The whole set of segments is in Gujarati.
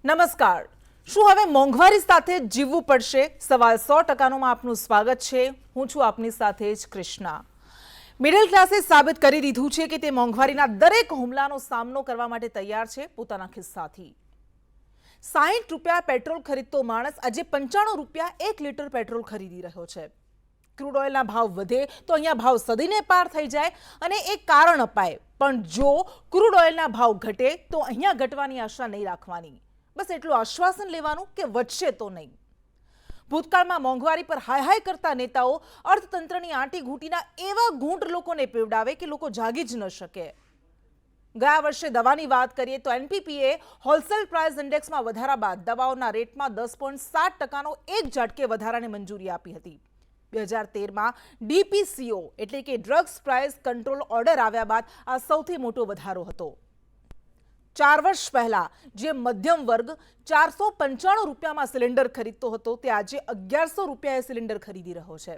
નમસ્કાર। શું હવે મોંઘવારી સાથે જીવવું પડશે? સવાલ 100%નું આપનું સ્વાગત છે। હું છું આપની સાથે જ કૃષ્ણા। મિડલ ક્લાસે સાબિત કરી દીધું છે કે તે મોંઘવારીના દરેક હુમલાનો સામનો કરવા માટે તૈયાર છે પોતાના ખિસ્સાથી। 60 રૂપિયા પેટ્રોલ ખરીદતો માણસ આજે 95 રૂપિયા 1 લીટર પેટ્રોલ ખરીદી રહ્યો છે। ક્રૂડ ઓઇલના ભાવ વધે તો અહીંયા ભાવ સદીને પાર થઈ જાય અને એક કારણ અપાય, પણ જો ક્રૂડ ઓઇલના ભાવ ઘટે તો અહીંયા ઘટવાની આશા નહીં રાખવાની। બસ એટલું આશ્વાસન લેવાનું કે વધશે તો નહીં। ભૂતકાળમાં મોંઘવારી પર હાય હાય કરતા નેતાઓ અર્થતંત્રની આંટી ઘૂંટીના એવા ઘૂંટ લોકોને પીવડાવે કે લોકો જાગી જ ન શકે। ગયા વર્ષે દવાની વાત કરીએ તો એનપીપીએ હોલસેલ પ્રાઇસ ઇન્ડેક્સમાં વધારા બાદ દવાઓના રેટમાં 10.7%નો એક ઝટકે વધારાને મંજૂરી આપી હતી। 2013માં ડીપીસીઓ એટલે કે ડ્રગ્સ પ્રાઇસ કંટ્રોલ ઓર્ડર આવ્યા બાદ આ સૌથી મોટો વધારો હતો। 4 વર્ષ પહેલા જે મધ્યમ વર્ગ 495 રૂપિયામાં સિલિન્ડર ખરીદતો હતો તે આજે 1100 રૂપિયાએ સિલિન્ડર ખરીદી રહ્યો છે।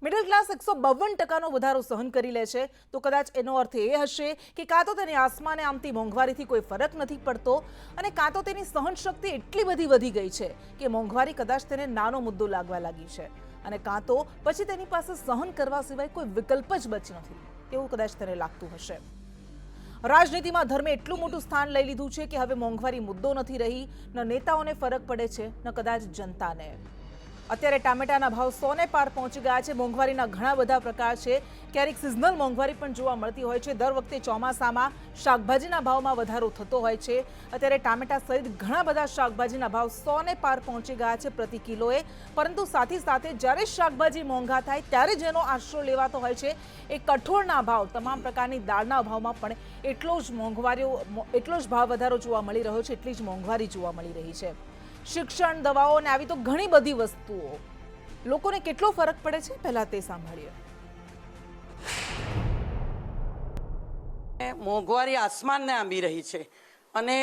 મિડલ ક્લાસ 152%નો વધારો સહન કરી લે છે તો કદાચ એનો અર્થ એ હશે કે કાં તો તેને આસમાને આમતી મોંઘવારીથી કોઈ ફરક નથી પડતો અને કાં તો તેની સહનશક્તિ એટલી બધી વધી ગઈ છે કે મોંઘવારી કદાચ તેને નાનો મુદ્દો લાગવા લાગી છે અને કાં તો પછી તેની પાસે સહન કરવા સિવાય કોઈ વિકલ્પ જ બચ નથી તેવું કદાચ તેને લાગતું હશે। રાજનીતિમાં ધર્મે એટલું મોટું સ્થાન લઈ લીધું છે કે હવે મોંઘવારી મુદ્દો નથી રહી, ન નેતાઓને ફરક પડે છે ન કદાચ જનતાને। અત્યારે ટામેટાના ભાવ 100 ને પાર પહોંચી ગયા છે। મોંઘવારીના ઘણા બધા પ્રકાર છે, ક્યારેક સિઝનલ મોંઘવારી પણ જોવા મળતી હોય છે। દર વખતે ચોમાસામાં શાકભાજીના ભાવમાં વધારો થતો હોય છે। અત્યારે ટામેટા સહિત ઘણા બધા શાકભાજીના ભાવ 100 ને પાર પહોંચી ગયા છે પ્રતિ કિલોએ, પરંતુ સાથે સાથે જ્યારે શાકભાજી મોંઘા થાય ત્યારે જેનો આશરો લેવાતો હોય છે એ કઠોળના ભાવ, તમામ પ્રકારની દાળના ભાવમાં પણ એટલો જ ભાવ વધારો જોવા મળી રહ્યો છે, એટલી જ મોંઘવારી જોવા મળી રહી છે। શિક્ષણ, દવાઓ અને આવી તો ઘણી બધી વસ્તુઓ, લોકોને કેટલો ફરક પડે છે પહેલા તે સાંભળીએ। મોંઘવારી આસમાનને આંબી રહી છે અને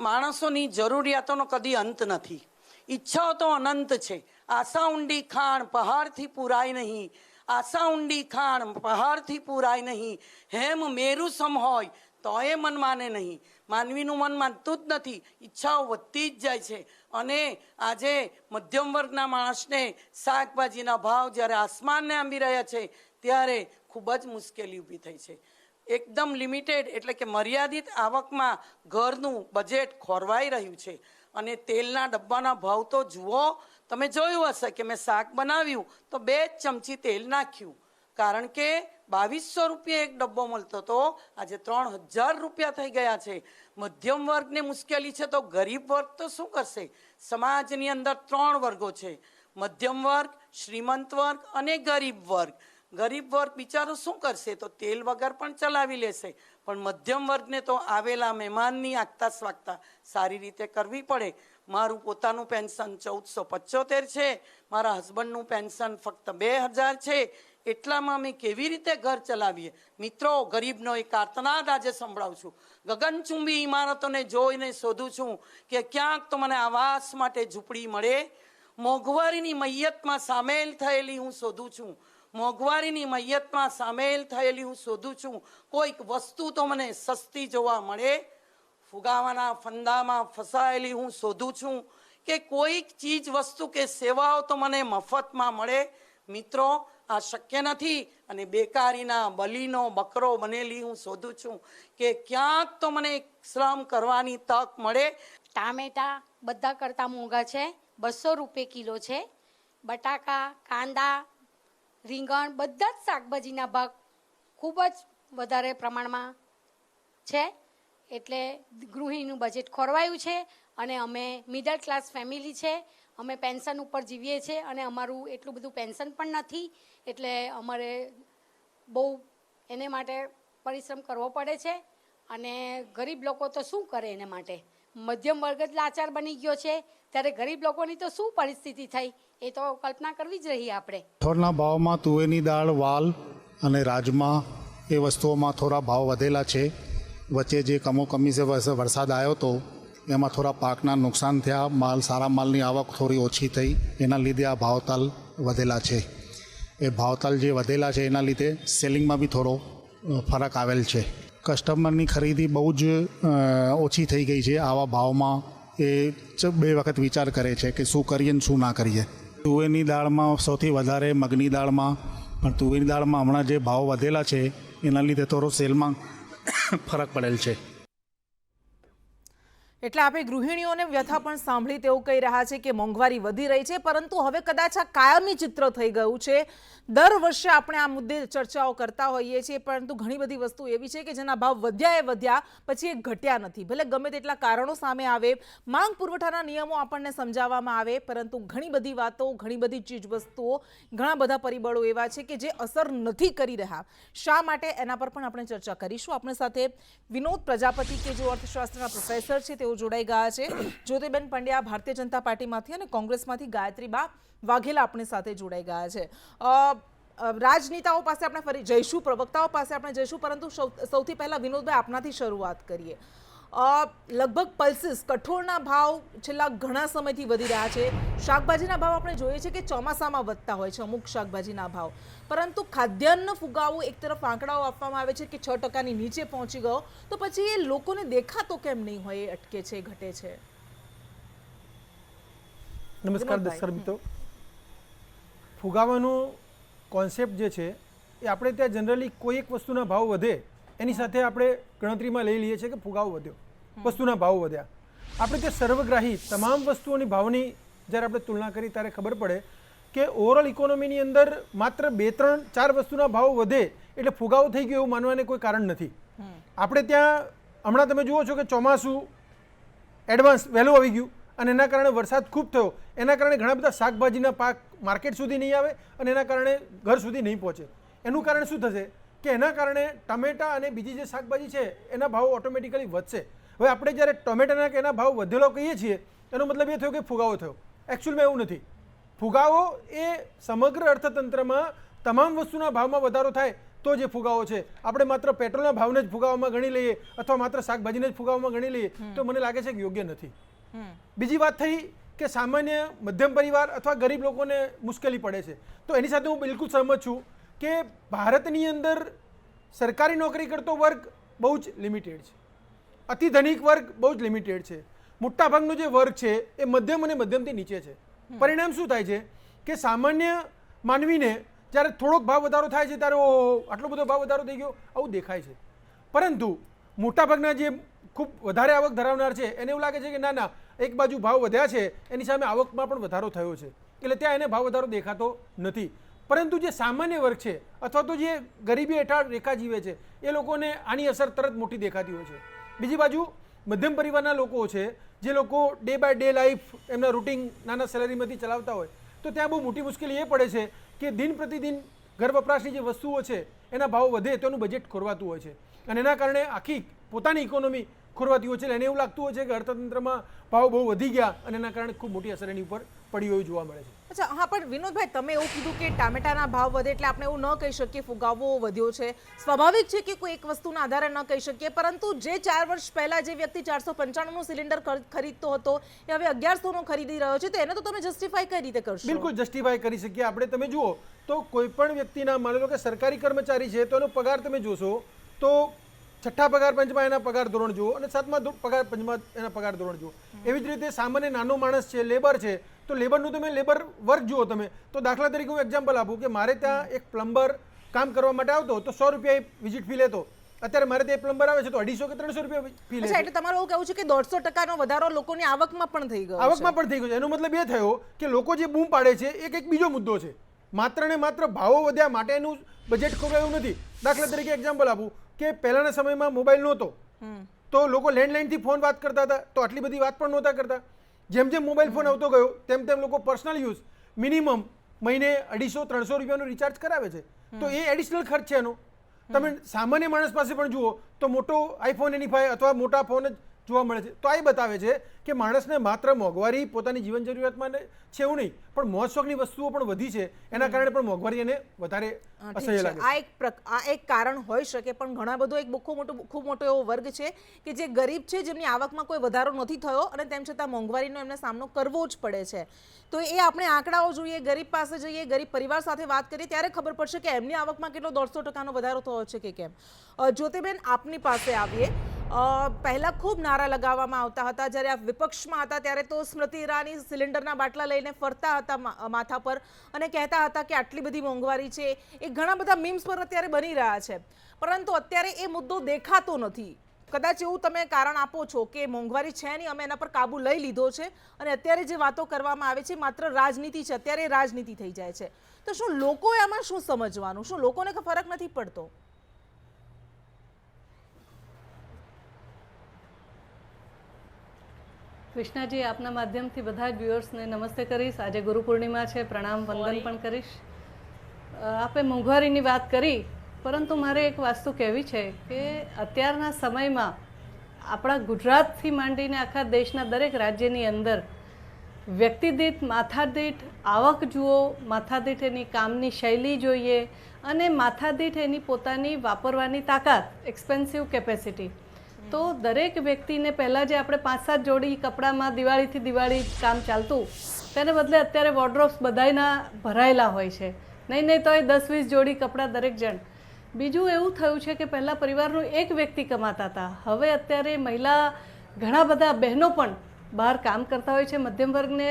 માણસોની જરૂરિયાતોનો કદી અંત નથી। ઈચ્છાઓ તો અનંત છે। આશા ઊંડી ખાણ પહાડથી પુરાય નહીં, આશા ઊંડી ખાણ પહાડથી પુરાય નહીં, હેમ મેરુ સમ હોય તો એ મન માને નહીં। માનવીનું મન માનતું જ નથી, ઈચ્છાઓ વધતી જ જાય છે અને આજે મધ્યમ વર્ગના માણસને શાકભાજીના ભાવ જ્યારે આસમાનને આંબી રહ્યા છે ત્યારે ખૂબ જ મુશ્કેલી ઊભી થઈ છે। એકદમ લિમિટેડ એટલે કે મર્યાદિત આવકમાં ઘરનું બજેટ ખોરવાઈ રહ્યું છે અને તેલના ડબ્બાના ભાવ તો જુઓ, તમે જોયું હશે કે મેં શાક બનાવ્યું તો 2 ચમચી તેલ નાખ્યું, કારણ કે 2200 રૂપિયા એક ડબ્બો મળતો હતો, આજે 3000 રૂપિયા થઈ ગયા છે। મધ્યમ વર્ગને મુશ્કેલી છે તો ગરીબ વર્ગ તો શું કરશે? સમાજની અંદર 3 વર્ગો છે, મધ્યમ વર્ગ, શ્રીમંત વર્ગ અને ગરીબ વર્ગ। ગરીબ વર્ગ બિચારો શું કરશે? તો તેલ વગર પણ ચલાવી લેશે, પણ મધ્યમ વર્ગને તો આવેલા મહેમાનની આગતા સ્વાગતા સારી રીતે કરવી પડે। મારું પોતાનું પેન્શન 1475 છે, મારા હસબન્ડનું પેન્શન ફક્ત 2000 છે, એટલામાં અમે કેવી રીતે ઘર ચલાવીએ? મિત્રો, ગરીબનો એક આર્તનાદ આજે સંભળાવું છું। ગગનચુંબી ઇમારતોને જોઈને શોધું છું કે ક્યાંક તો મને આવાસ માટે ઝૂંપડી મળે। મોંઘવારીની મૈયતમાં સામેલ થયેલી હું શોધું છું, મોંઘવારીની મૈયતમાં સામેલ થયેલી હું શોધું છું, કોઈક વસ્તુ તો મને સસ્તી જોવા મળે। ફુગાવાના ફંદામાં ફસાયેલી હું શોધું છું કે કોઈક ચીજ વસ્તુ કે સેવાઓ તો મને મફતમાં મળે। મિત્રો, આ શક્ય નથી અને બેકારીના બલીનો બકરો બનેલી હું શોધું છું કે ક્યાંક તો મને શ્રમ કરવાની તક મળે। ટામેટા બધા કરતાં મોંઘા છે, 200 રૂપિયા કિલો છે। બટાકા, કાંદા, રીંગણ બધા જ શાકભાજીના ભાવ ખૂબ જ વધારે પ્રમાણમાં છે, એટલે ગૃહિણીનું બજેટ ખોરવાયું છે અને અમે મિડલ ક્લાસ ફેમિલી છે, અમે પેન્શન ઉપર જીવીએ છીએ અને અમારું એટલું બધું પેન્શન પણ નથી, એટલે અમારે બહુ એને માટે પરિશ્રમ કરવો પડે છે અને ગરીબ લોકો તો શું કરે એને માટે? મધ્યમ વર્ગ જ લાચાર બની ગયો છે, ત્યારે ગરીબ લોકોની તો શું પરિસ્થિતિ થઈ એ તો કલ્પના કરવી જ રહી આપણે। કઠોળના ભાવમાં તુવેરની દાળ, વાલ અને રાજમા એ વસ્તુઓમાં થોડા ભાવ વધેલા છે। વચ્ચે જે કમોકમી છે વરસાદ આવ્યો હતો એમાં થોડા પાકના નુકસાન થયા, સારા માલની આવક થોડી ઓછી થઈ, એના લીધે આ ભાવતાલ વધેલા છે। એ ભાવતાલ જે વધેલા છે એના લીધે સેલિંગમાં બી થોડો ફરક આવેલ છે। કસ્ટમરની ખરીદી બહુ જ ઓછી થઈ ગઈ છે આવા ભાવમાં. એ બે વખત વિચાર કરે છે કે શું કરીએ ને શું ના કરીએ. તુવેરની દાળમાં સૌથી વધારે મગની દાળમાં, પણ તુવેરની દાળમાં હમણાં જે ભાવ વધેલા છે એના લીધે થોડો સેલમાં ફરક પડેલ છે. એટલે આપણે ગૃહિણીઓને વ્યથા પણ સાંભળી તેવું કહી રહ્યા છે કે મોંઘવારી વધી રહી છે, પરંતુ હવે કદાચ આ કાયમી ચિત્ર થઈ ગયું છે. દર વર્ષે આપણે આ મુદ્દે ચર્ચાઓ કરતા હોઈએ છીએ, પરંતુ ઘણી બધી વસ્તુ એવી છે કે જેના ભાવ વધ્યા એ વધ્યા, પછી એ ઘટ્યા નથી. ભલે ગમે તેટલા કારણો સામે આવે, માંગ પુરવઠાના નિયમો આપણને સમજાવવામાં આવે, પરંતુ ઘણી બધી વાતો, ઘણી બધી ચીજ વસ્તુઓ, ઘણા બધા પરિબળો એવા છે કે જે અસર નથી કરી રહ્યા. શા માટે, એના પર પણ આપણે ચર્ચા કરીશું. આપણી સાથે વિનોદ પ્રજાપતિ કે જે અર્થશાસ્ત્રના પ્રોફેસર છે તેઓ જોડાઈ ગયા છે. જ્યોતિબેન પંડ્યા ભારતીય જનતા પાર્ટીમાંથી અને કોંગ્રેસમાંથી ગાયત્રીબા વાઘેલા આપણી સાથે જોડાઈ ગયા છે. રાજનેતાઓ પાસે આપણે ફરી જઈશું, પ્રવક્તાઓ પાસે આપણે જઈશું, પરંતુ સૌથી પહેલા વિનોદભાઈ આપનાથી શરૂઆત કરીએ. લગભગ પલ્સીસ કઠોળના ભાવ છેલ્લા ઘણા સમયથી વધી રહ્યા છે. શાકભાજીના ભાવ આપણે જોઈએ છે કે ચોમાસામાં વધતા હોય છે અમુક શાકભાજીના ભાવ, પરંતુ ખાદ્યાન્ન ફુગાવો એક તરફ આંકડાઓ આપવામાં આવે છે કે 6% નીચે પહોંચી ગયો, તો પછી એ લોકોને દેખાતો કેમ નહીં હોય, એ અટકે છે, ઘટે છે? નમસ્કાર દર્શક મિત્રો. ફુગાવાનો કોન્સેપ્ટ જે છે એ આપણે ત્યાં જનરલી કોઈ એક વસ્તુના ભાવ વધે એની સાથે આપણે ગણતરીમાં લઈ લઈએ છીએ કે ફુગાવો વધ્યો, વસ્તુના ભાવ વધ્યા. આપણે તે સર્વગ્રાહી તમામ વસ્તુઓની ભાવની જ્યારે આપણે તુલના કરી ત્યારે ખબર પડે કે ઓવરઓલ ઇકોનોમીની અંદર માત્ર 2, 3, 4 વસ્તુના ભાવ વધે એટલે ફુગાવો થઈ ગયો એવું માનવાને કોઈ કારણ નથી. આપણે ત્યાં હમણાં તમે જુઓ છો કે ચોમાસું એડવાન્સ વહેલું આવી ગયું અને એના કારણે વરસાદ ખૂબ થયો, એના કારણે ઘણા બધા શાકભાજીના પાક માર્કેટ સુધી નહીં આવે અને એના કારણે ઘર સુધી નહીં પહોંચે. એનું કારણ શું થશે કે એના કારણે ટમેટા અને બીજી જે શાકભાજી છે એના ભાવ ઓટોમેટિકલી વધશે. હવે આપણે જ્યારે ટમેટાના કે એના ભાવ વધેલો કહીએ છીએ એનો મતલબ એ થયો કે ફુગાવો થયો. એકચ્યુઅલમાં એવું નથી. ફુગાવો એ સમગ્ર અર્થતંત્રમાં તમામ વસ્તુના ભાવમાં વધારો થાય તો જે ફુગાવો છે. આપણે માત્ર પેટ્રોલના ભાવને જ ફુગાવામાં ગણી લઈએ અથવા માત્ર શાકભાજીને જ ફુગાવામાં ગણી લઈએ તો મને લાગે છે કે યોગ્ય નથી. બીજી વાત થઈ કે સામાન્ય મધ્યમ પરિવાર અથવા ગરીબ લોકોને મુશ્કેલી પડે છે, તો એની સાથે હું બિલકુલ સહમત છું કે ભારતની અંદર સરકારી નોકરી કરતો વર્ગ બહુ જ લિમિટેડ છે, અતિ ધનિક વર્ગ બહુ જ લિમિટેડ છે. મોટાભાગનો જે વર્ગ છે એ મધ્યમ અને મધ્યમથી નીચે છે. પરિણામ શું થાય છે કે સામાન્ય માનવીને જ્યારે થોડોક ભાવ વધારો થાય છે ત્યારે ઓહો આટલો બધો ભાવ વધારો થઈ ગયો આવું દેખાય છે. પરંતુ મોટાભાગના જે ખૂબ વધારે આવક ધરાવનાર છે એને એવું લાગે છે કે ના ના, એક બાજુ ભાવ વધ્યા છે એની સામે આવકમાં પણ વધારો થયો છે એટલે ત્યાં એને ભાવ વધારો દેખાતો નથી. પરંતુ જે સામાન્ય વર્ગ છે અથવા તો જે ગરીબી હેઠળ રેખા જીવે છે એ લોકોને આની અસર તરત મોટી દેખાતી હોય છે. બીજી બાજુ મધ્યમ પરિવારના લોકો છે, જે લોકો ડે બાય ડે લાઈફ એમના રૂટિન નાના સેલરીમાંથી ચલાવતા હોય, તો ત્યાં બહુ મોટી મુશ્કેલી એ પડે છે કે દિન પ્રતિદિન ઘર વપરાશની જે વસ્તુઓ છે એના ભાવ વધે તો એનું બજેટ ખોરવાતું હોય છે અને એના કારણે આખી પોતાની ઇકોનોમી ખોરવાતી હોય છે. એને એવું લાગતું હોય છે કે અર્થતંત્રમાં ભાવ બહુ વધી ગયા અને એના કારણે ખૂબ મોટી અસર એની ઉપર પડી હોય જોવા મળે છે. અચ્છા, હા, પણ વિનોદભાઈ તમે એવું કીધું કે ટામેટાના ભાવ વધે એટલે આપણે એવું ન કહી શકીએ ફુગાવો વધ્યો છે. સ્વાભાવિક છે કે કોઈ એક વસ્તુના આધારે ન કહી શકીએ, પરંતુ જે 4 વર્ષ પહેલા જે વ્યક્તિ 495નું સિલિન્ડર ખરીદતો હતો એ હવે 1100નો ખરીદી રહ્યો છે, તો એને તો તમે જસ્ટિફાઈ કઈ રીતે કરશો? બિલકુલ જસ્ટિફાઈ કરી શકીએ આપણે. તમે જુઓ તો કોઈ પણ વ્યક્તિના, માની લો કે સરકારી કર્મચારી છે તો એનો પગાર તમે જોશો તો 6થા પગાર પંચમાં એના પગાર ધોરણ જુઓ અને 7મા પગાર પંચમાં એના પગાર ધોરણ જુઓ. એવી જ રીતે સામાન્ય નાનો માણસ છે, લેબર છે, તો લેબરનું તમે લેબર વર્ક જુઓ તમે તો દાખલા તરીકે હું એક્ઝામ્પલ આપું કે મારે ત્યાં એક પ્લમ્બર કામ કરવા માટે આવતો તો 100 રૂપિયા વિઝિટ ફી લેતો. અત્યારે મારે ત્યાં પ્લમ્બર આવે છે તો 250 કે 300 રૂપિયા ફી લે. એટલે તમારું એવું કહેવું છે કે 150%નો વધારો લોકોની આવકમાં પણ થઈ ગયો? આવકમાં પણ થઈ ગયો છે. એનો મતલબ એ થયો કે લોકો જે બૂમ પાડે છે એ એક બીજો મુદ્દો છે. માત્ર ને માત્ર ભાવો વધ્યા માટે એનું બજેટ ખોરવાયું નથી. દાખલા તરીકે એક્ઝામ્પલ આપું કે પહેલાના સમયમાં મોબાઈલ નહોતો તો લોકો લેન્ડલાઇનથી ફોન વાત કરતા હતા, તો આટલી બધી વાત પણ નહોતા કરતા. જેમ જેમ મોબાઈલ ફોન આવતો ગયો તેમ તેમ લોકો પર્સનલ યુઝ મિનિમમ મહિને 250-300 રૂપિયાનું રિચાર્જ કરાવે છે, તો એ એડિશનલ ખર્ચ છે એનો. તમે સામાન્ય માણસ પાસે પણ જુઓ તો મોટો આઈફોન એની પાસે અથવા મોટા ફોન જ જોવા મળે છે. તો આ બતાવે છે કે માણસને માત્ર મોંઘવારી પોતાની જીવન જરૂરિયાતમાં છે એવું નહીં, પણ મોજ શોખની વસ્તુઓ પણ વધી છે, એના કારણે પણ મોંઘવારી એને વધારે અસહ્ય લાગે છે. આ એક કારણ હોઈ શકે, પણ ઘણા બધો એક ખૂબ મોટો એવો વર્ગ છે કે જે ગરીબ છે, જેમની આવકમાં કોઈ વધારો નથી થયો અને તેમ છતાં મોંઘવારીનો એમને સામનો કરવો જ પડે છે. તો એ આપણે આંકડાઓ જોઈએ, ગરીબ પાસે જઈએ, ગરીબ પરિવાર સાથે વાત કરીએ ત્યારે ખબર પડશે કે એમની આવકમાં કેટલો 150% વધારો થયો છે કે કેમ. જ્યોતિબેન, આપની પાસે આવીએ. પહેલા ખૂબ નારા લગાવવામાં આવતા હતા જ્યારે આપ વિપક્ષમાં હતા ત્યારે, તો સ્મૃતિ ઈરાની સિલિન્ડરના બાટલા લઈને ફરતા હતા માથા પર અને કહેતા હતા કે આટલી બધી મોંઘવારી છે. એ ઘણા બધા મીમ્સ પર અત્યારે બની રહ્યા છે, પરંતુ અત્યારે એ મુદ્દો દેખાતો નથી. કદાચ એવું તમે કારણ આપો છો કે મોંઘવારી છે નહીં, અમે એના પર કાબુ લઈ લીધો છે અને અત્યારે જે વાતો કરવામાં આવે છે માત્ર રાજનીતિ છે, અત્યારે રાજનીતિ થઈ જાય છે. તો શું લોકોએ આમાં શું સમજવાનું? શું લોકોને ફરક નથી પડતો? કૃષ્ણાજી, આપના માધ્યમથી બધા જ વ્યુઅર્સને નમસ્તે કરીશ. આજે ગુરુ પૂર્ણિમા છે, પ્રણામ વંદન પણ કરીશ. આપે મોંઘવારીની વાત કરી, પરંતુ મારે એક વસ્તુ કહેવી છે કે અત્યારના સમયમાં આપણા ગુજરાતથી માંડીને આખા દેશના દરેક રાજ્યની અંદર વ્યક્તિદીઠ માથાદીઠ આવક જુઓ, માથાદીઠ એની કામની શૈલી જોઈએ અને માથાદીઠ એની પોતાની વાપરવાની તાકાત, એક્સપેન્સિવ કેપેસિટી. તો દરેક વ્યક્તિને પહેલાં જે આપણે 5-7 જોડી કપડામાં દિવાળીથી દિવાળી કામ ચાલતું, તેને બદલે અત્યારે વોર્ડરોબ્સ બધાયના ભરાયેલા હોય છે. નહીં તો એ 10-20 જોડી કપડાં દરેક જણ. બીજું એવું થયું છે કે પહેલાં પરિવારનું એક વ્યક્તિ કમાતા હતા, હવે અત્યારે મહિલા ઘણા બધા બહેનો પણ બહાર કામ કરતા હોય છે. મધ્યમ વર્ગને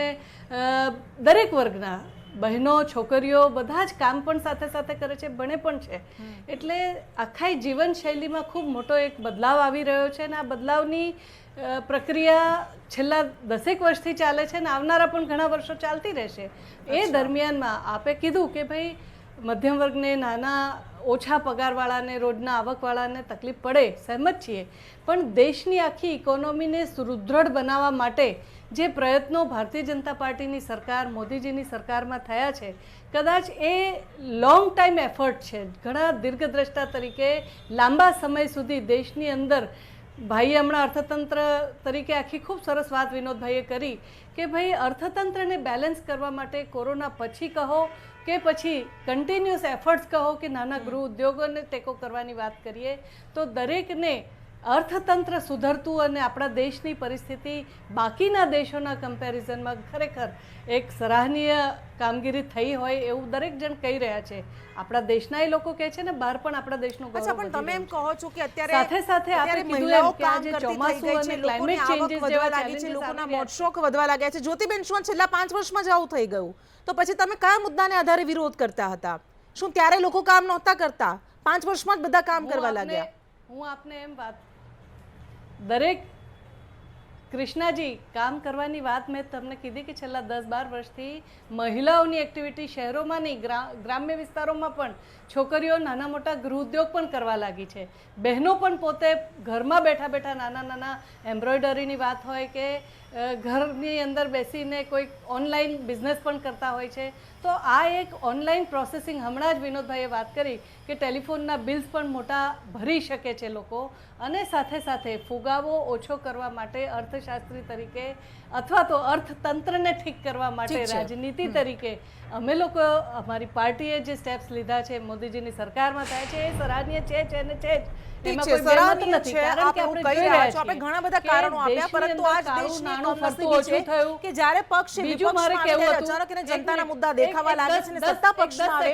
દરેક વર્ગના બહેનો, છોકરીઓ બધા જ કામ પણ સાથે સાથે કરે છે, ભણે પણ છે. એટલે આખા જીવનશૈલીમાં ખૂબ મોટો એક બદલાવ આવી રહ્યો છે અને આ બદલાવની પ્રક્રિયા છેલ્લા 10 વર્ષથી ચાલે છે અને આવનારા પણ ઘણા વર્ષો ચાલતી રહેશે. એ દરમિયાનમાં આપે કીધું કે ભાઈ મધ્યમ વર્ગને, નાના ઓછા પગારવાળાને, રોજના આવકવાળાને તકલીફ પડે, સહેમત છીએ, પણ દેશની આખી ઇકોનોમીને સુદૃઢ બનાવવા માટે જે પ્રયત્નો ભારતીય જનતા પાર્ટીની સરકાર, મોદીજીની સરકારમાં થયા છે, કદાચ એ લોંગ ટાઈમ એફર્ટ છે. ઘણા દીર્ઘદ્રષ્ટા તરીકે લાંબા સમય સુધી દેશની અંદર ભાઈએ હમણાં અર્થતંત્ર તરીકે આખી ખૂબ સરસ વાત વિનોદભાઈએ કરી કે ભાઈ અર્થતંત્રને બેલેન્સ કરવા માટે કોરોના પછી કહો કે પછી કન્ટિન્યુઅસ એફર્ટ્સ કહો કે નાના ગૃહ ઉદ્યોગોને ટેકો કરવાની વાત કરીએ, તો દરેકને અર્થતંત્ર સુધરતું અને આપણા દેશની પરિસ્થિતિ બાકીના દેશોના કમ્પેરિઝનમાં ખરેખર એક સરાહનીય કામગીરી થઈ હોય એવું દરેક જણ કહી રહ્યા છે. આપણા દેશના એ લોકો કહે છે ને, બહાર પણ આપણા દેશનું ગૌરવ. અચ્છા, પણ તમે એમ કહો છો કે અત્યારે સાથે સાથે આપણે કીધું એમ કે આજે ચોમાસું અને ક્લાઇમેટ ચેન્જીસ જેવા ચેલેન્જીસ, લોકોના મોજ શોખ વધવા લાગ્યા છે. જ્યોતિબેન, શું છેલ્લા 5 વર્ષમાં જ આવું થઈ ગયું? તો પછી તમે કયા મુદ્દાને આધારે વિરોધ કરતા હતા? શું ત્યારે લોકો કામ નહોતા કરતા? 5 વર્ષમાં જ બધા કામ કરવા લાગ્યા? હું આપને એમ વાત, દરેક કૃષ્ણાજી, કામ કરવાની વાત મેં તમને કીધી કે છેલ્લા 10-12 વર્ષથી મહિલાઓની એક્ટિવિટી શહેરોમાં નહીં, ગ્રામ્ય વિસ્તારોમાં પણ છોકરીઓ નાના મોટા ગૃહ ઉદ્યોગ પણ કરવા લાગી છે. બહેનો પણ પોતે ઘરમાં બેઠા બેઠા નાના એમ્બ્રોઇડરીની વાત હોય કે ઘરની અંદર બેસીને કોઈ ઓનલાઈન બિઝનેસ પણ કરતા હોય છે. તો આ એક ઓનલાઈન પ્રોસેસિંગ, હમણાં જ વિનોદભાઈએ વાત કરી કે ટેલિફોનના બિલ્સ પણ મોટા ભરી શકે છે લોકો, અને સાથે સાથે ફુગાવો ઓછો કરવા માટે અર્થશાસ્ત્રી તરીકે અથવા તો અર્થતંત્રને ઠીક કરવા માટે રાજનીતિ તરીકે અમે લોકો, અમારી પાર્ટીએ જે સ્ટેપ્સ લીધા છે મોદીજીની સરકારમાં થાય છે, એ સરાહનીય છે ને છે જ. એમાં કોઈ બેમત નથી, કારણ કે આપણે જોઈ રહ્યા છીએ આપણે ઘણા બધા કારણો આપ્યા, પરંતુ આ જ દેશની કમનસીબી છે કે જ્યારે પક્ષ વિપક્ષમાં આવે ત્યારે અચાનક એને જનતાના મુદ્દા દેખાવા લાગે છે અને સત્તા પક્ષમાં આવે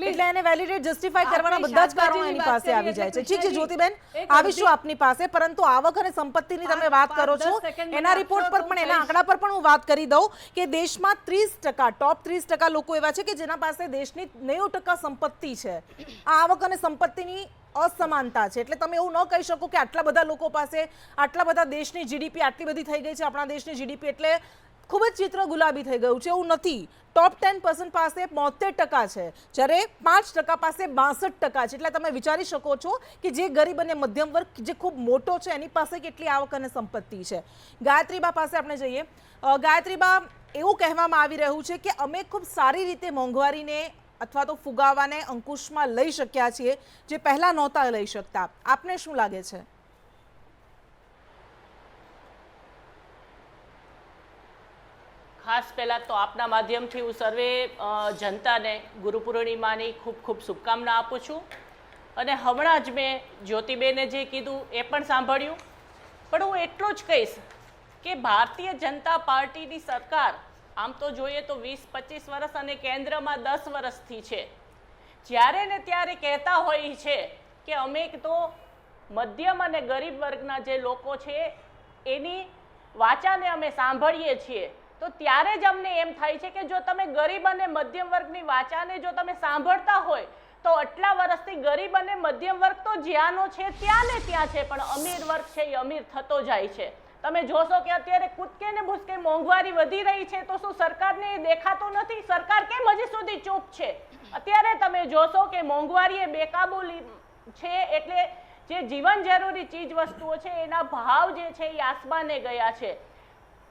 એટલે એને વેલિડેટ, જસ્ટિફાઈ કરવાના બધા જ કારણો એની પાસે આવી જાય છે. ઠીક છે જ્યોતિબેન, આવીશું આપની પાસે, પરંતુ આવક અને સંપત્તિની તમે વાત કરો છો, એના રિપોર્ટ પર પણ, એના આંકડા પર પણ હું વાત કરી દઉં કે દેશમાં 30%, ટોપ 30% લોકો એવા છે કે જેના પાસે દેશની 90% સંપત્તિ છે. આ આવક અને સંપત્તિની અસમાનતા છે. એટલે તમે એવું ન કહી શકો કે આટલા બધા લોકો પાસે આટલા બધા દેશની જીડીપી આટલી બધી થઈ ગઈ છે, આપણા દેશની જીડીપી એટલે ખૂબ જ ચિત્ર ગુલાબી થઈ ગયું છે, એવું નથી. ટોપ 10% પાસે 72% છે, જ્યારે 5% પાસે 62% છે. એટલે તમે વિચારી શકો છો કે જે ગરીબ અને મધ્યમ વર્ગ જે ખૂબ મોટો છે એની પાસે કેટલી આવક અને સંપત્તિ છે. ગાયત્રીબા પાસે આપણે જઈએ. ગાયત્રીબા, એવું કહેવામાં આવી રહ્યું છે કે અમે ખૂબ સારી રીતે મોંઘવારીને અથવા તો ફુગાવાને અંકુશમાં લઈ શક્યા છીએ, જે પહેલા નહોતા લઈ શકતા. આપને શું લાગે છે? ખાસ પહેલાં તો આપના માધ્યમથી હું સર્વે જનતાને ગુરુ પૂર્ણિમાની ખૂબ ખૂબ શુભકામના આપું છું. અને હમણાં જ મેં જ્યોતિબેને જે કીધું એ પણ સાંભળ્યું, પણ હું એટલું જ કહીશ કે ભારતીય જનતા પાર્ટીની સરકાર આમ તો જોઈએ તો 20-25 વર્ષ અને કેન્દ્રમાં 10 વર્ષથી છે. જ્યારે ને ત્યારે કહેતા હોય છે કે અમે તો મધ્યમ અને ગરીબ વર્ગના જે લોકો છે એની વાચાને અમે સાંભળીએ છીએ, તો ત્યારે જ અમને એમ થાય છે કે જો તમે ગરીબ અને મધ્યમ વર્ગની વાચાને જો તમે સાંભળતા હોય તો આટલા વર્ષથી ગરીબ અને મધ્યમ વર્ગ તો જ્યાંનો છે ત્યાં ને ત્યાં છે, પણ અમીર વર્ગ છે એ અમીર થતો જાય છે. તમે જોશો કે અત્યારે કૂદકે ને ભૂસકે મોંઘવારી વધી રહી છે, તો શું સરકારને એ દેખાતું નથી? સરકાર કેમ હજી સુધી ચૂપ છે? અત્યારે તમે જોશો કે મોંઘવારી એ બેકાબુ છે, એટલે જે જીવન જરૂરી ચીજ વસ્તુઓ છે એના ભાવ જે છે એ આસમાને ગયા છે.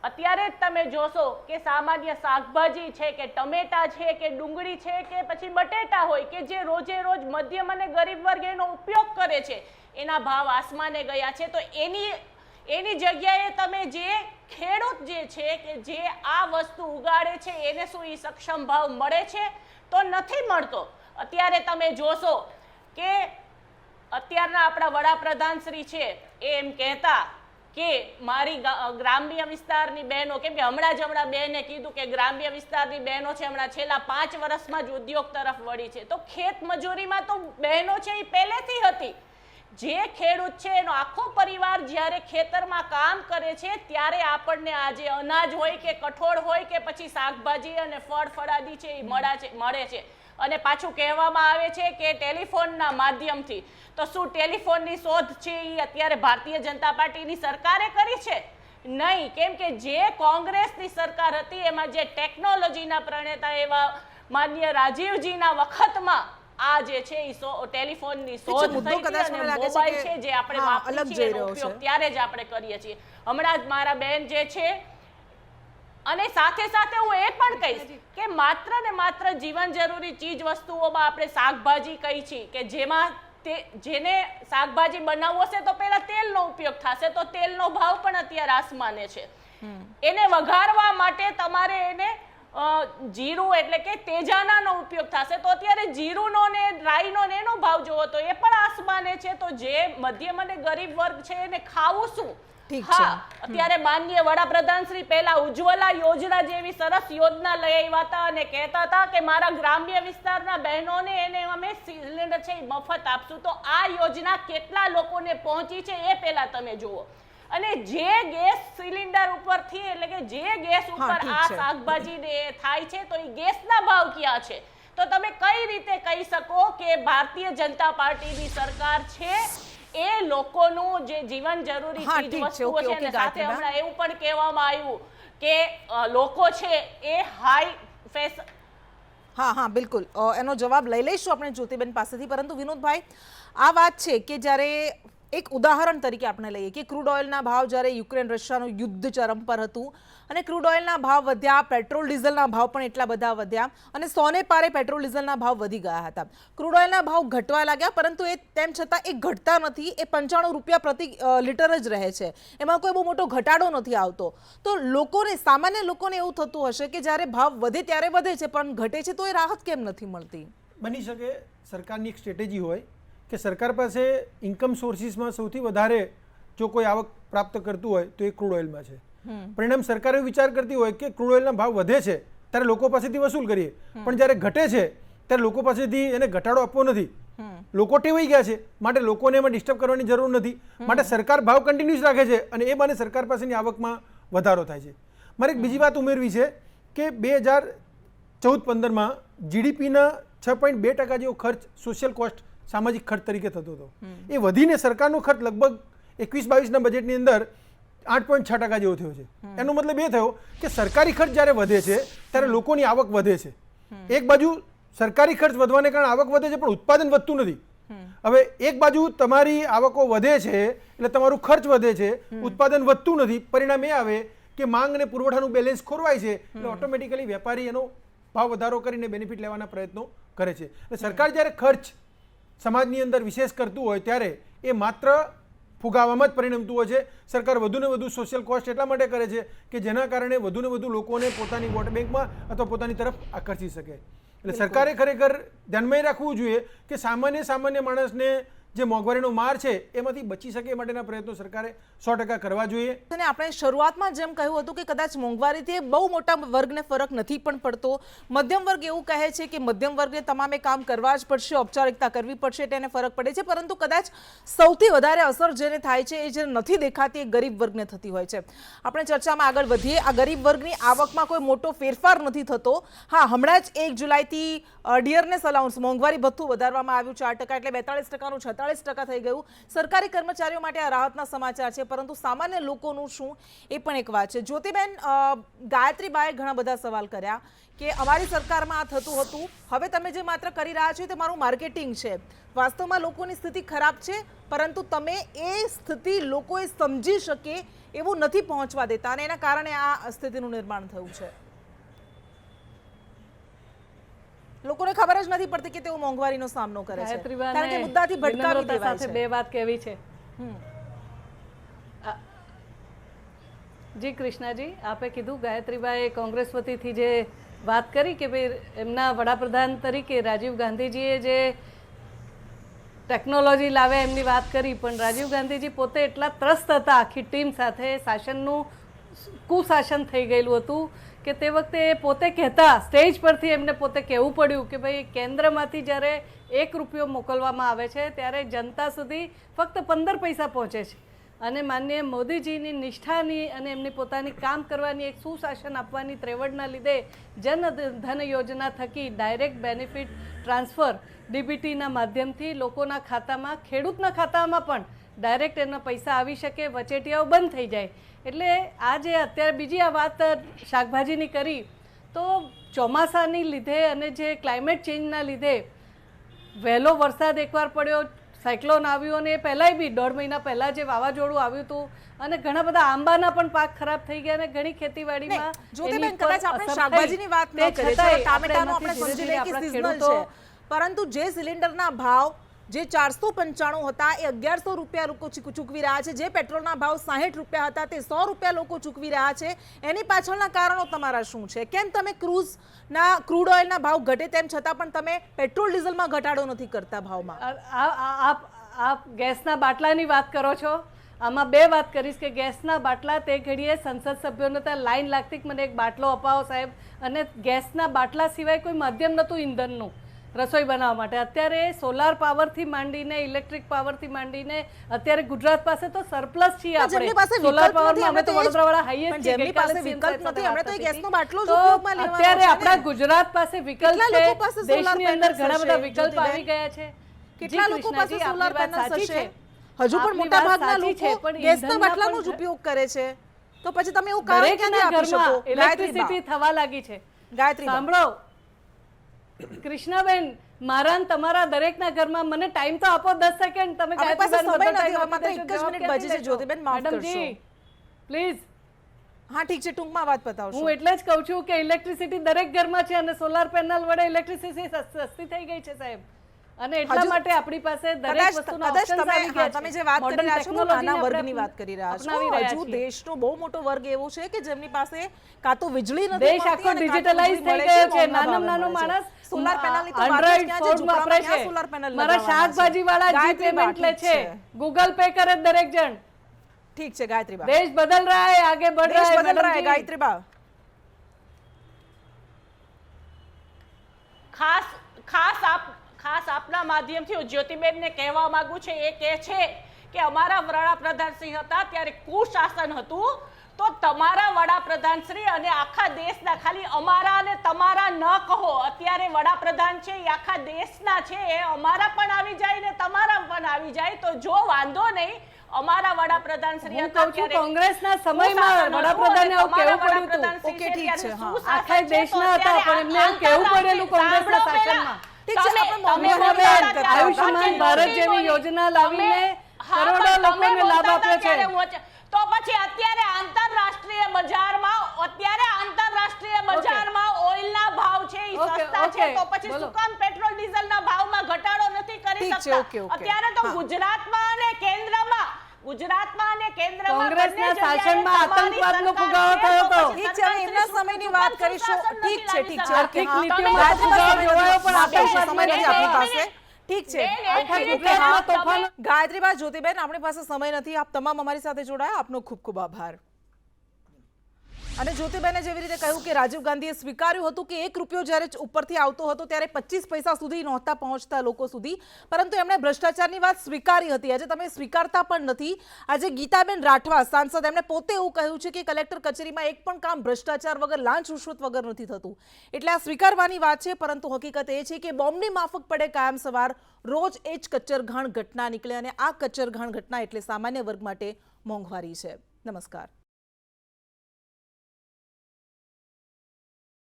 અત્યારે જ તમે જોશો કે સામાન્ય શાકભાજી છે કે ટમેટા છે કે ડુંગળી છે કે પછી બટેટા હોય કે જે રોજે રોજ મધ્યમ અને ગરીબ વર્ગ એનો ઉપયોગ કરે છે, એના ભાવ આસમાને ગયા છે. તો એની જગ્યાએ તમે જે ખેડૂત જે છે કે જે આ વસ્તુ ઉગાડે છે એને શું એ સક્ષમ ભાવ મળે છે? તો નથી મળતો. અત્યારે તમે જોશો કે અત્યારના આપણા વડાપ્રધાન શ્રી છે એ એમ કહેતા કે મારી ગ્રામ્ય વિસ્તારની બહેનો, કેમ કે હમણાં બહેને કીધું કે ગ્રામ્ય વિસ્તારની બહેનો છે હમણાં છેલ્લા 5 વર્ષમાં જ ઉદ્યોગ તરફ વળી છે, તો ખેત મજૂરીમાં તો બહેનો છે એ પહેલેથી હતી. જે ખેડૂત છે એનો આખો પરિવાર જ્યારે ખેતરમાં કામ કરે છે ત્યારે આપણને આજે અનાજ હોય કે કઠોળ હોય કે પછી શાકભાજી અને ફળ ફળાદી છે એ મળે છે. અને પાછું કહેવામાં આવે છે કે ટેલિફોનના માધ્યમથી. તો શું ટેલિફોનની શોધ છે એ અત્યારે ભારતીય જનતા પાર્ટીની સરકારે કરી છે? નહીં, કેમ કે જે કોંગ્રેસની સરકાર હતી એમાં જે ટેકનોલોજીના પ્રણેતા એવા માન્ય રાજીવજીના વખતમાં આ જે છે એ ટેલિફોનની શોધ થઈ હતી અને મોબાઈલ છે જે આપણે વાપરીએ છીએ એનો ઉપયોગ ત્યારે જ આપણે કરીએ છીએ. હમણાં જ મારા બેન જે છે, અને સાથે સાથે હું એ પણ કહીશ કે માત્ર ને માત્ર જીવન જરૂરી ચીજ વસ્તુઓમાં આપણે શાકભાજી કહી છીએ કે જેમાં જેને શાકભાજી બનાવવો છે તો પહેલા તેલનો ઉપયોગ થશે, તો તેલનો ભાવ પણ અત્યારે આસમાને છે. એને વઘારવા માટે તમારે એને જીરું એટલે કે તેજાનાનો ઉપયોગ થશે, તો અત્યારે જીરુંનો ને રાઈનો ને એનો ભાવ જોવો તો એ પણ આસમાને છે. તો જે મધ્યમ અને ગરીબ વર્ગ છે એને ખાવું શું? હા, અત્યારે માનનીય વડાપ્રધાન શ્રી પહેલા ઉજ્જવલા યોજના જેવી સરસ યોજના લઈ આવ્યા હતા અને કહેતા હતા કે મારા ગ્રામ્ય વિસ્તારના બહેનોને એને અમે સિલિન્ડર છે મફત આપશું. તો આ યોજના કેટલા લોકોને પહોંચી છે એ પહેલા તમે જુઓ. અને જે ગેસ સિલિન્ડર ઉપરથી એટલે કે જે ગેસ ઉપર આ શાકભાજી થાય છે તો એ ગેસના ભાવ ક્યાં છે? તો તમે કઈ રીતે કહી શકો કે ભારતીય જનતા પાર્ટીની સરકાર છે એ લોકોનું જે જીવન જરૂરી ચીજ વસ્તુઓ છે અને સાથે હમણાં એવું પણ કહેવામાં આવ્યું કે લોકો છે એ હાઈ ફેસ. હા, બિલકુલ એનો જવાબ લઈ લઈશું આપણે જ્યોતિબેન પાસેથી. પરંતુ વિનોદભાઈ, આ વાત છે કે જ્યારે એક ઉદાહરણ તરીકે આપણે લઈએ કે ક્રૂડ ઓઇલના ભાવ જ્યારે યુક્રેન રશિયાનું યુદ્ધ ચરમ પર હતું અને ક્રૂડ ઓઇલના ભાવ વધ્યા, પેટ્રોલ ડીઝલના ભાવ પણ એટલા બધા વધ્યા અને સોને પારે પેટ્રોલ ડીઝલના ભાવ વધી ગયા હતા. ક્રૂડ ઓઇલના ભાવ ઘટવા લાગ્યા, પરંતુ એ તેમ છતાં એ ઘટતા નથી, એ 95 રૂપિયા પ્રતિ લીટર જ રહે છે, એમાં કોઈ બહુ મોટો ઘટાડો નથી આવતો. તો લોકોને, સામાન્ય લોકોને એવું થતું હશે કે જ્યારે ભાવ વધે ત્યારે વધે છે પણ ઘટે છે તો એ રાહત કેમ નથી મળતી? બની શકે સરકારની એક સ્ટ્રેટેજી હોય કે સરકાર પાસે ઇન્કમ સોર્સિસમાં સૌથી વધારે જો કોઈ આવક પ્રાપ્ત કરતું હોય તો એ ક્રૂડ ઓઇલમાં છે. પરિણામ સરકાર એવો વિચાર કરતી હોય કે ક્રૂડ ઓઇલના ભાવ વધે છે ત્યારે લોકો પાસેથી વસૂલ કરીએ, પણ જ્યારે ઘટે છે ત્યારે લોકો પાસેથી એને ઘટાડો આપવો નથી. લોકો ટેવાઈ ગયા છે, માટે લોકોને એમાં ડિસ્ટર્બ કરવાની જરૂર નથી, માટે સરકાર ભાવ કન્ટિન્યુઅસ રાખે છે અને એ બાને સરકાર પાસેની આવકમાં વધારો થાય છે. મારે એક બીજી વાત ઉમેરવી છે કે 2014-15માં જીડીપીના 6.2% જેવો ખર્ચ સોશિયલ કોસ્ટ સામાજિક ખર્ચ તરીકે થતો હતો. એ વધીને સરકારનો ખર્ચ લગભગ 21-22ના બજેટની અંદર 8.6% જેવો થયો છે. એનો મતલબ એ થયો કે સરકારી ખર્ચ જ્યારે વધે છે ત્યારે લોકોની આવક વધે છે. એક બાજુ સરકારી ખર્ચ વધવાને કારણે આવક વધે છે પણ ઉત્પાદન વધતું નથી. હવે એક બાજુ તમારી આવકો વધે છે એટલે તમારું ખર્ચ વધે છે, ઉત્પાદન વધતું નથી, પરિણામ એ આવે કે માંગ અને પુરવઠાનું બેલેન્સ ખોરવાય છે એટલે ઓટોમેટિકલી વેપારી એનો ભાવ વધારો કરીને બેનિફિટ લેવાના પ્રયત્નો કરે છે. એટલે સરકાર જ્યારે ખર્ચ સમાજની અંદર વિશેષ કરતું હોય ત્યારે એ માત્ર ફુગાવામાં જ પરિણમતું હોય છે. સરકાર વધુને વધુ સોશિયલ કોસ્ટ એટલા માટે કરે છે કે જેના કારણે વધુને વધુ લોકોને પોતાની વોટ બેંકમાં અથવા પોતાની તરફ આકર્ષી શકે. એટલે સરકારે ખરેખર ધ્યાનમાં રાખવું જોઈએ કે સામાન્ય માણસને જે મોંઘવારીનો માર છે એમાંથી બચી શકે એ માટેના પ્રયત્નો સરકારે 100% કરવા જોઈએ. અને આપણે શરૂઆતમાં જેમ કહ્યું હતું કે કદાચ મોંઘવારીથી બહુ મોટા વર્ગને ફરક નથી પણ પડતો. મધ્યમ વર્ગ એવું કહે છે કે મધ્યમ વર્ગને તમામે કામ કરવા જ પડશે, ઔપચારિકતા કરવી પડશે, તેને ફરક પડે છે. પરંતુ કદાચ સૌથી વધારે અસર જેને થાય છે એ જે નથી દેખાતી એ ગરીબ વર્ગને થતી હોય છે. આપણે ચર્ચામાં આગળ વધીએ. આ ગરીબ વર્ગની આવકમાં કોઈ મોટો ફેરફાર નથી થતો. હા, હમણાં જ 1 જુલાઈથી ડિયરનેસ અલાઉન્સ મોંઘવારી ભથ્થું વધારવામાં આવ્યું 4%, એટલે 42%નું 46% થઈ ગયું. સરકારી કર્મચારીઓ માટે આ રાહતના સમાચાર છે, પરંતુ સામાન્ય લોકોનું શું એ પણ એક વાત છે. જ્યોતિબેન, ગાયત્રીબાએ ઘણા બધા સવાલ કર્યા કે અમારી સરકારમાં આ થતું હતું, હવે તમે જે માત્ર કરી રહ્યા છો તે મારું માર્કેટિંગ છે. વાસ્તવમાં લોકોની સ્થિતિ ખરાબ છે, પરંતુ તમે એ સ્થિતિ લોકોએ સમજી શકે એવું નથી પહોંચવા દેતા અને એના કારણે આ સ્થિતિનું નિર્માણ થયું છે. લોકોને ખબર જ નથી પડતી કે તેઓ મોંઘવારીનો સામનો કરે છે, કારણ કે મુદ્દાથી ભટકાવી દેવાય છે. બે વાત કહેવી છે. જી કૃષ્ણાજી, આપે કીધું ગાયત્રીબાએ કોંગ્રેસ વતીથી જે વાત કરી કે ભાઈ એમના વડાપ્રધાન તરીકે રાજીવ ગાંધીજીએ જે ટેકનોલોજી લાવ્યા એમની વાત કરી, પણ રાજીવ ગાંધીજી પોતે એટલા ત્રસ્ત હતા આખી ટીમ સાથે, શાસનનું કુશાસન થઈ ગયેલું હતું કે તે વખતે પોતે કહેતા, સ્ટેજ પરથી એમને પોતે કહેવું પડ્યું કે ભાઈ કેન્દ્રમાંથી જ્યારે 1 રૂપિયો મોકલવામાં આવે છે ત્યારે જનતા સુધી ફક્ત 15 પૈસા પહોંચે છે. અને માનનીય મોદીજીની નિષ્ઠાની અને એમની પોતાની કામ કરવાની એક સુશાસન આપવાની ત્રેવડના લીધે જન ધન યોજના થકી ડાયરેક્ટ બેનિફિટ ટ્રાન્સફર ડીબીટીના માધ્યમથી લોકોના ખાતામાં, ખેડૂતના ખાતામાં પણ ડાયરેક્ટ એના પૈસા આવી શકે, વચેટિયાઓ બંધ થઈ જાય. એટલે આ જે અત્યારે બીજી આ વાત શાકભાજીની કરી, તો ચોમાસાની લીધે અને જે ક્લાઇમેટ ચેન્જના લીધે વહેલો વરસાદ એકવાર પડ્યો, સાયક્લોન આવ્યું અને એ પહેલાંય બી 1.5 મહિના પહેલાં જે વાવાઝોડું આવ્યું હતું અને ઘણા બધા આંબાના પણ પાક ખરાબ થઈ ગયા અને ઘણી ખેતીવાડીમાં જ્યોતિબેન, કદાચ આપણે શાકભાજીની વાત ન કરીએ, ટામેટાનો આપણે સમજી લઈએ કે સિઝનલ છે, પરંતુ જે સિલિન્ડરના ભાવ જે 495 હતા એ 1100 રૂપિયા લોકો ચૂકવી રહ્યા છે, જે પેટ્રોલના ભાવ 60 રૂપિયા હતા તે 100 રૂપિયા લોકો ચૂકવી રહ્યા છે. એની પાછળના કારણો તમારા શું છે? કેમ તમે ક્રૂડ ઓઇલના ભાવ ઘટે તેમ છતાં પણ તમે પેટ્રોલ ડીઝલમાં ઘટાડો નથી કરતા ભાવમાં? આપ ગેસના બાટલાની વાત કરો છો. આમાં બે વાત કરીશ કે ગેસના બાટલા તે ઘડીએ સંસદ સભ્યોને ત્યાં લાઈન લાગતી કે મને એક બાટલો અપાવો સાહેબ, અને ગેસના બાટલા સિવાય કોઈ માધ્યમ નહોતું ઈંધણનું રસોઈ બનાવવા માટે. અત્યારે સોલાર પાવરથી માંડીને ઇલેક્ટ્રિક પાવરથી માંડીને અત્યારે ગુજરાત પાસે તો સરપ્લસ છીએ આપણે. સોલાર પાવરમાં અમે તો વડોદરાવાળા હાઈએસ્ટ છીએ. જેમની પાસે વિકલ્પ નથી, અમે તો ગેસનો બાટલો જ ઉપયોગમાં લેવાનો છે. અત્યારે આપણા ગુજરાત પાસે વિકલ્પ છે, દેશની અંદર ઘણા બધા વિકલ્પ આવી ગયા છે. કેટલા લોકો પાસે સોલાર પેનલ્સ હશે? હજુ પણ મોટા ભાગના લોકો ગેસના બાટલાનો જ ઉપયોગ કરે છે. તો પછી તમે એવું કારણ ક્યાંથી આપી શકો? ઇલેક્ટ્રિસિટી થવા લાગી છે. ગાયત્રી, સાંભળો કૃષ્ણાબેન, મારા ને તમારા દરેકના ઘરમાં, મને ટાઈમ તો આપો 10 સેકન્ડ. તમે પ્લીઝ. હા ઠીક છે, ટૂંકમાં વાત બતાવશો. હું એટલે જ કહું છું કે ઇલેક્ટ્રિસિટી દરેક ઘરમાં છે અને સોલાર પેનલ વડે ઇલેક્ટ્રિસિટી સસ્તી થઈ ગઈ છે સાહેબ. અને એટલા માટે આપણી પાસે દરેક વસ્તુનો ઓપ્શન આવી ગયા છે. તમે જે વાત કરી રહ્યા છો નાના વર્ગની વાત કરી રહ્યા છો. હજુ દેશનો બહુ મોટો વર્ગ એવો છે કે જેમની પાસે કાં તો વીજળી નથી, દેશ આખો ડિજિટલાઇઝ થઈ ગયો છે. નાનો માણસ સોલાર પેનલની તો વાત ક્યાં છે? ઝૂંપડામાં સોલાર પેનલ મારા શાકભાજી વાળા જી પેમેન્ટ લે છે, ગૂગલ પે કરે દરેક જણ. ઠીક છે ગાયત્રીબા, દેશ બદલ રહા है, आगे बढ़ रहा है, बदल रहा है गायत्रीबा. ખાસ આપના માધ્યમથી હું જ્યોતિબેનને કહેવા માંગુ છું, એ કહે છે કે અમારા વડાપ્રધાનશ્રી હતા ત્યારે કુશાસન હતું, તો તમારા વડાપ્રધાનશ્રી અને આખા દેશના, ખાલી અમારા અને તમારા ન કહો, અત્યારે વડાપ્રધાન છે એ આખા દેશના છે, એ અમારા પણ આવી જાય ને તમારા પણ આવી જાય તો જો વાંધો નહીં. અમારા વડાપ્રધાનશ્રી હતા ત્યારે કોંગ્રેસના સમયમાં વડાપ્રધાને આવું કહેવું પડ્યું હતું. ઓકે ઠીક છે, હા, આખા દેશના હતા પણ એમને એવું કહેવું પડેલું કોંગ્રેસના શાસનમાં. આયુષ્યમાન ભારત જેવી યોજના લાવીને કરોડો લોકોને લાભ આપ્યો છે. તો પછી અત્યારે આંતરરાષ્ટ્રીય બજારમાં ઓઇલના ભાવ છે એ સસ્તા છે, તો પછી શું કામ પેટ્રોલ ડીઝલના ભાવમાં ઘટાડો નથી કરી શકતા? અત્યારે તો ગુજરાતમાં અને કેન્દ્રમાં ગુજરાતમાં અને કેન્દ્રમાં કોંગ્રેસના બંને જગ્યાએ શાસનમાં તમારી આતંકવાદનો સરકાર ફુગાવો છે, થયો તો હતો. પછી ઠીક છે, હવે સરકાર એમના શ્રી સમયની વાત સુશાસન કરીશું. નથી ઠીક છે, લાવી ઠીક છે. શકતા. આર્થિક હા. નીતિઓમાં તમે ફુગાવો જોવાયો પણ આપણી આતંકવાદ પાસે સમય નથી આપણી પાસે. ઠીક છે. આખા ગુજરાતમાં તોફાનો ગાયત્રીબા, જ્યોતિબેન, આપણી પાસે સમય નથી. આપ તમામ અમારી સાથે જોડાયા, આપનો ખૂબ ખૂબ આભાર. અને જ્યોતિબેને જેવી રીતે કહ્યું કે રાજીવ ગાંધીએ સ્વીકાર્યું હતું કે 1 રૂપિયો જ્યારે ઉપરથી આવતો હતો ત્યારે 25 પૈસા સુધી નહોતા પહોંચતા લોકો સુધી, પરંતુ એમણે ભ્રષ્ટાચારની વાત સ્વીકારી હતી. આજે તમે સ્વીકારતા પણ નથી. આજે ગીતાબેન રાઠવા સાંસદ, એમણે પોતે એવું કહ્યું છે કે કલેક્ટર કચેરીમાં એક પણ કામ ભ્રષ્ટાચાર વગર, લાંચ રૂશ્વત વગર નથી થતું. એટલે આ સ્વીકારવાની વાત છે, પરંતુ હકીકત એ છે કે બોમ્બની માફક પડે કાયમ સવાર રોજ એ જ કચ્ચરઘાણ ઘટના નીકળે, અને આ કચ્ચરઘાણ ઘટના એટલે સામાન્ય વર્ગ માટે મોંઘવારી છે. નમસ્કાર.